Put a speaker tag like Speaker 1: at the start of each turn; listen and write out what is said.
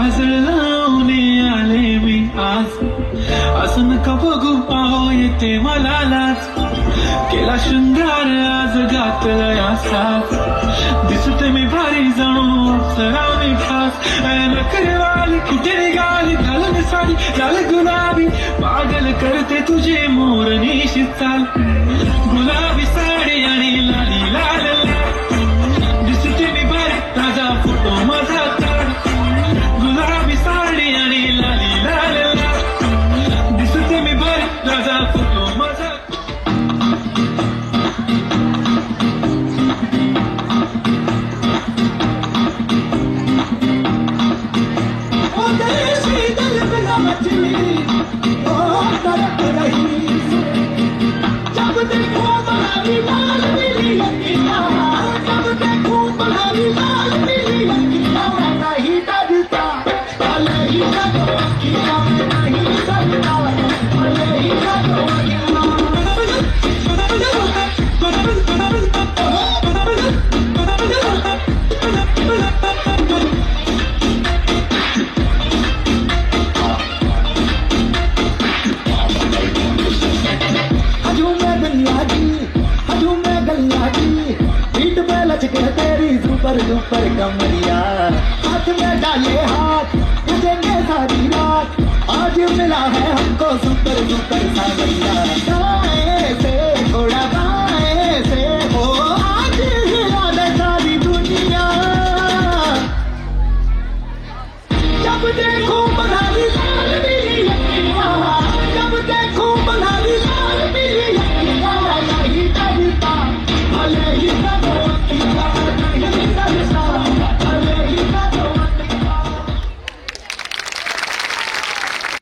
Speaker 1: काजळ लावणे आले मी आज, असं नका बघू पाहो येते मला लाज. केला शृंगार आज घातला साथ, दिसते मी भारी जणू अप्सराने खास. नखरेवाली कुठे निघाली घालून साडी लाल गुलाबी, पागल करते तुझे मोरनीशी चाल. गुलाबी साडी आणि लाली लाल दिसते मी भारी ताजा फोटो माझा काढ. गुलाबी साडी आणि लाली लाल दिसते मी भारी ताजा फोटो माझा.
Speaker 2: सुपर दुपर कमरिया, हाथ में डाले हाथ देंगे सारी रात. आज मिला है हमको सुपर दुपर सावरिया.